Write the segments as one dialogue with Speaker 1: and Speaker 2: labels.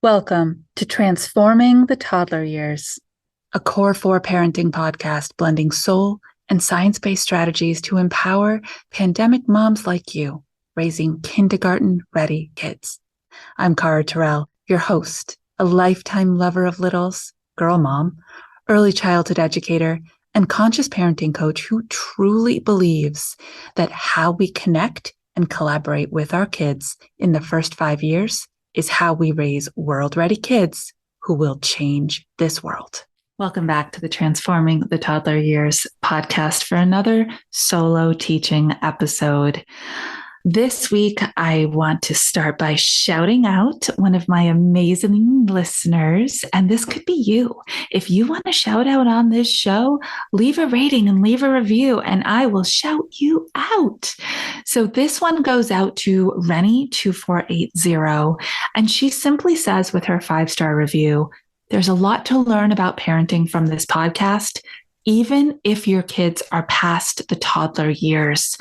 Speaker 1: Welcome to Transforming the Toddler Years, a Core 4 parenting podcast blending soul and science-based strategies to empower pandemic moms like you, raising kindergarten-ready kids. I'm Cara Tyrrell, your host, a lifetime lover of littles, girl mom, early childhood educator, and conscious parenting coach who truly believes that how we connect and collaborate with our kids in the first 5 years is how we raise world-ready kids who will change this world. Welcome back to the Transforming the Toddler Years podcast for another solo teaching episode. This week, I want to start by shouting out one of my amazing listeners, and this could be you. If you want a shout out on this show, leave a rating and leave a review, and I will shout you out. So this one goes out to Rennie2480, and she simply says with her 5-star review, "There's a lot to learn about parenting from this podcast, even if your kids are past the toddler years."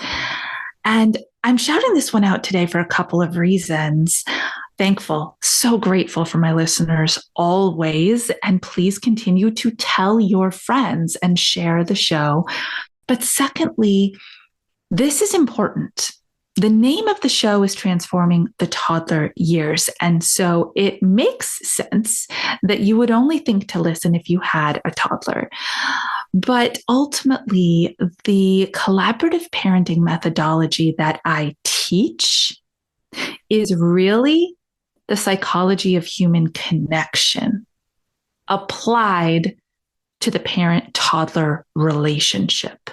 Speaker 1: And I'm shouting this one out today for a couple of reasons. Thankful, so grateful for my listeners always. And please continue to tell your friends and share the show. But secondly, this is important. The name of the show is Transforming the Toddler Years. And so it makes sense that you would only think to listen if you had a toddler. But ultimately, the collaborative parenting methodology that I teach is really the psychology of human connection applied to the parent-toddler relationship.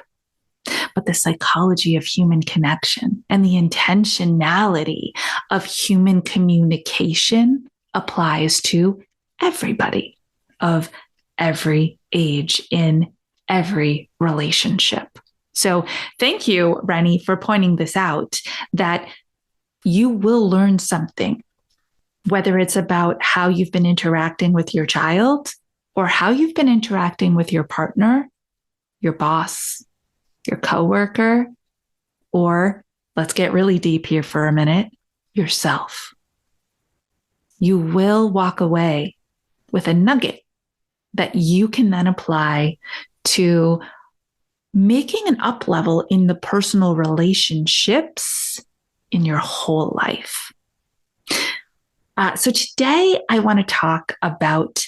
Speaker 1: But the psychology of human connection and the intentionality of human communication applies to everybody of every age in every relationship. So thank you, Rennie, for pointing this out, that you will learn something, whether it's about how you've been interacting with your child or how you've been interacting with your partner, your boss, your coworker, or let's get really deep here for a minute, yourself. You will walk away with a nugget that you can then apply to making an up level in the personal relationships in your whole life. So today I want to talk about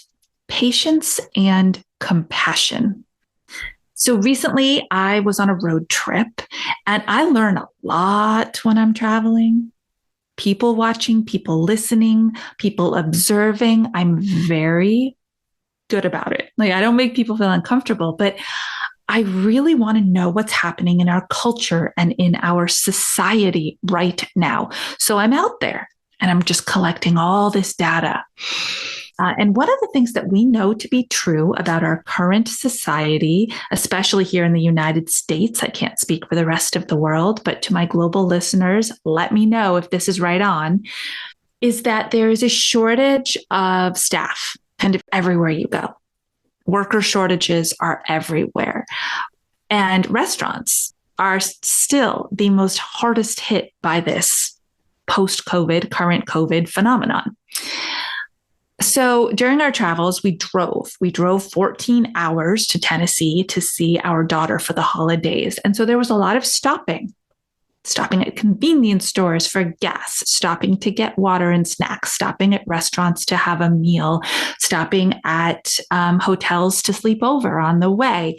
Speaker 1: patience and compassion. So recently I was on a road trip and I learn a lot when I'm traveling. People watching, people listening, people observing. I'm very good about it. Like, I don't make people feel uncomfortable, but I really want to know what's happening in our culture and in our society right now. So I'm out there and I'm just collecting all this data. And one of the things that we know to be true about our current society, especially here in the United States, I can't speak for the rest of the world, but to my global listeners, let me know if this is right on, is that there is a shortage of staff kind of everywhere you go. Worker shortages are everywhere. And restaurants are still the most hardest hit by this post-COVID, current COVID phenomenon. So during our travels, we drove 14 hours to Tennessee to see our daughter for the holidays. And so there was a lot of stopping at convenience stores for gas, stopping to get water and snacks, stopping at restaurants to have a meal, stopping at hotels to sleep over on the way.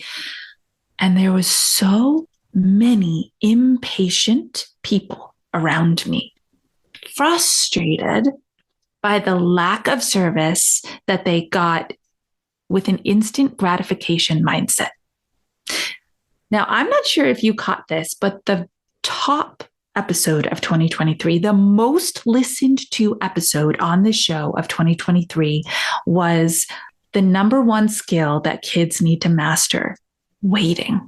Speaker 1: And there was so many impatient people around me, frustrated by the lack of service that they got with an instant gratification mindset. Now, I'm not sure if you caught this, but the top episode of 2023, the most listened to episode on the show of 2023 was the number one skill that kids need to master: waiting.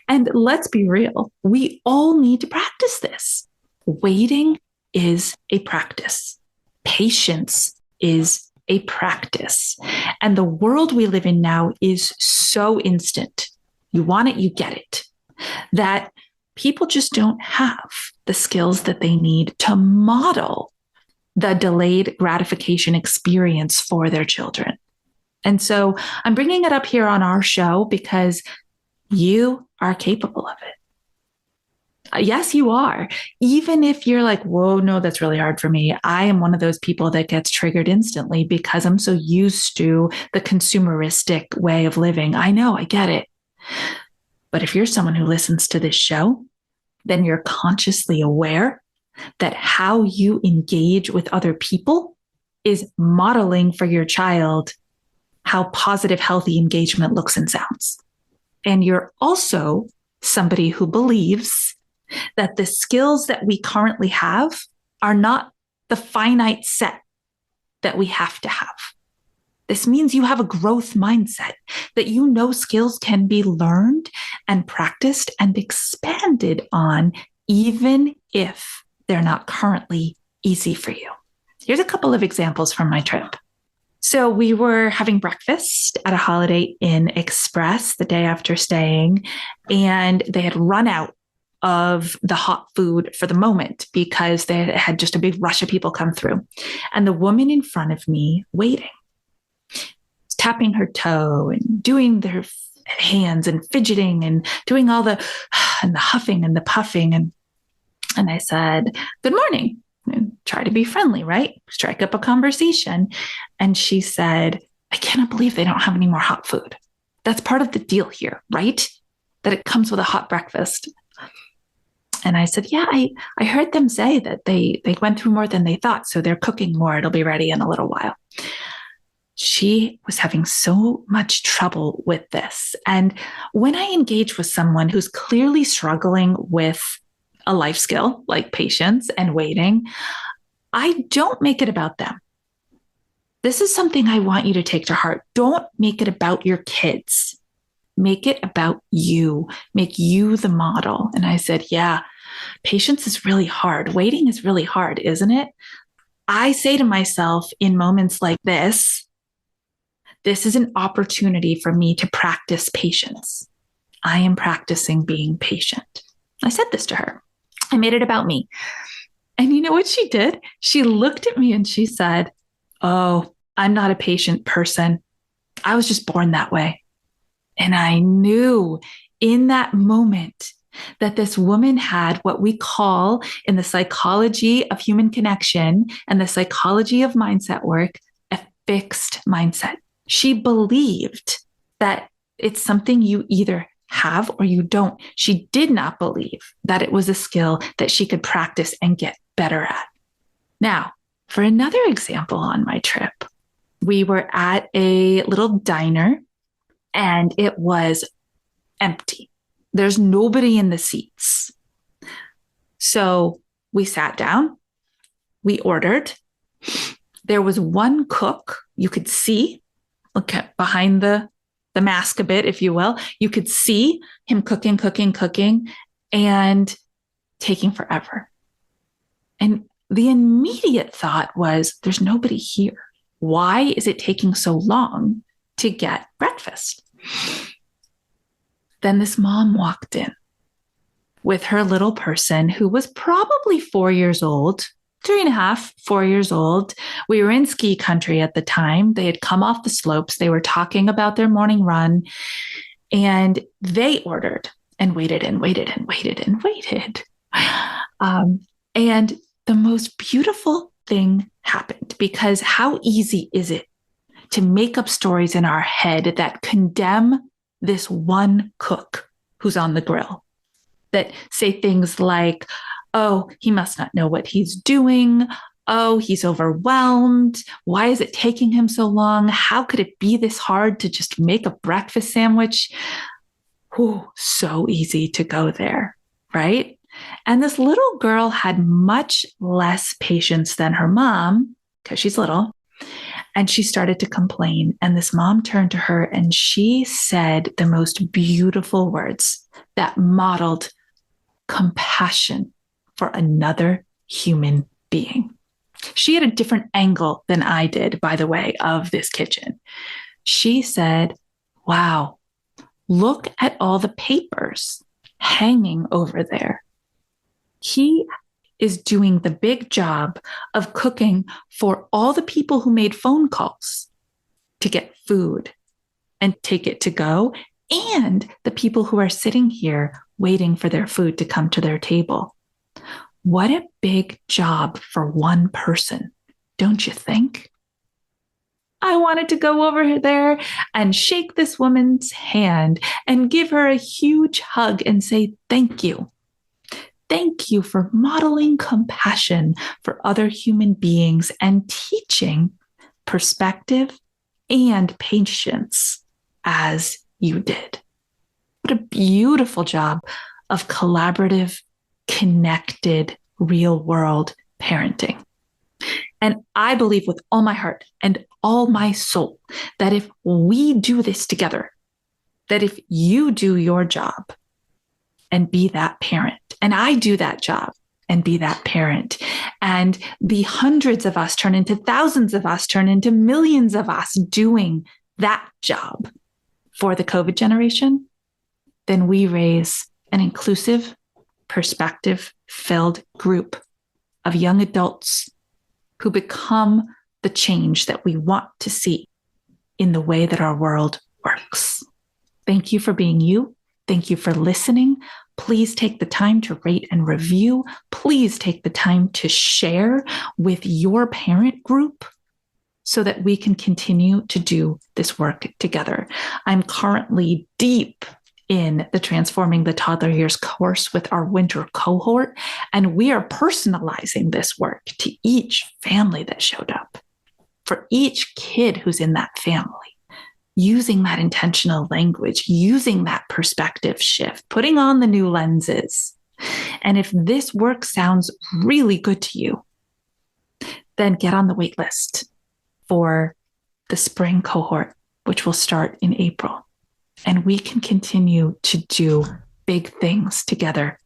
Speaker 1: And let's be real, we all need to practice this. Waiting is a practice. Patience is a practice. And the world we live in now is so instant. You want it, you get it. That people just don't have the skills that they need to model the delayed gratification experience for their children. And so I'm bringing it up here on our show because you are capable of it. Yes, you are. Even if you're like, whoa, no, that's really hard for me. I am one of those people that gets triggered instantly because I'm so used to the consumeristic way of living. I know, I get it. But if you're someone who listens to this show, then you're consciously aware that how you engage with other people is modeling for your child how positive, healthy engagement looks and sounds. And you're also somebody who believes that the skills that we currently have are not the finite set that we have to have. This means you have a growth mindset, that you know skills can be learned and practiced and expanded on, even if they're not currently easy for you. Here's a couple of examples from my trip. So we were having breakfast at a Holiday Inn Express the day after staying, and they had run out of the hot food for the moment because they had just a big rush of people come through. And the woman in front of me waiting, tapping her toe and doing their hands and fidgeting and doing all the huffing and the puffing. And I said, "Good morning." And try to be friendly, right? Strike up a conversation. And she said, "I cannot believe they don't have any more hot food. That's part of the deal here, right? That it comes with a hot breakfast." And I said, "Yeah, I heard them say that they went through more than they thought. So they're cooking more. It'll be ready in a little while." She was having so much trouble with this. And when I engage with someone who's clearly struggling with a life skill like patience and waiting, I don't make it about them. This is something I want you to take to heart. Don't make it about your kids. Make it about you. Make you the model. And I said, "Yeah, patience is really hard. Waiting is really hard, isn't it?" I say to myself in moments like this is an opportunity for me to practice patience. I am practicing being patient. I said this to her. I made it about me. And you know what she did? She looked at me and she said, "Oh, I'm not a patient person. I was just born that way." And I knew in that moment that this woman had what we call in the psychology of human connection and the psychology of mindset work, a fixed mindset. She believed that it's something you either have or you don't. She did not believe that it was a skill that she could practice and get better at. Now, for another example on my trip, we were at a little diner and it was empty. There's nobody in the seats. So we sat down, we ordered. There was one cook you could see, look at behind the mask a bit, if you will. You could see him cooking, and taking forever. And the immediate thought was, there's nobody here. Why is it taking so long to get breakfast? Then this mom walked in with her little person who was probably 4 years old, 3.5, 4 years old. We were in ski country at the time. They had come off the slopes. They were talking about their morning run, and they ordered and waited and waited and waited and waited. And the most beautiful thing happened, because how easy is it to make up stories in our head that condemn this one cook who's on the grill, that say things like, "Oh, he must not know what he's doing. Oh, he's overwhelmed. Why is it taking him so long? How could it be this hard to just make a breakfast sandwich?" Ooh, so easy to go there, right? And this little girl had much less patience than her mom, because she's little, and she started to complain. And this mom turned to her and she said the most beautiful words that modeled compassion for another human being. She had a different angle than I did, by the way, of this kitchen. She said, "Wow, look at all the papers hanging over there. He is doing the big job of cooking for all the people who made phone calls to get food and take it to go, and the people who are sitting here waiting for their food to come to their table. What a big job for one person, don't you think? I wanted to go over there and shake this woman's hand and give her a huge hug and say, thank you. Thank you for modeling compassion for other human beings and teaching perspective and patience as you did. What a beautiful job of collaborative, connected, real world parenting. And I believe with all my heart and all my soul that if we do this together, that if you do your job and be that parent, and I do that job and be that parent, and the hundreds of us turn into thousands of us, turn into millions of us doing that job for the COVID generation, then we raise an inclusive, perspective-filled group of young adults who become the change that we want to see in the way that our world works. Thank you for being you. Thank you for listening. Please take the time to rate and review. Please take the time to share with your parent group so that we can continue to do this work together. I'm currently deep in the Transforming the Toddler Years course with our winter cohort, and we are personalizing this work to each family that showed up, for each kid who's in that family, using that intentional language, using that perspective shift, putting on the new lenses. And if this work sounds really good to you, then get on the wait list for the spring cohort, which will start in April. And we can continue to do big things together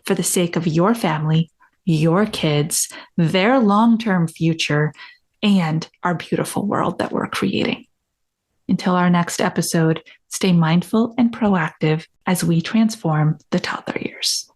Speaker 1: for the sake of your family, your kids, their long-term future, and our beautiful world that we're creating. Until our next episode, stay mindful and proactive as we transform the toddler years.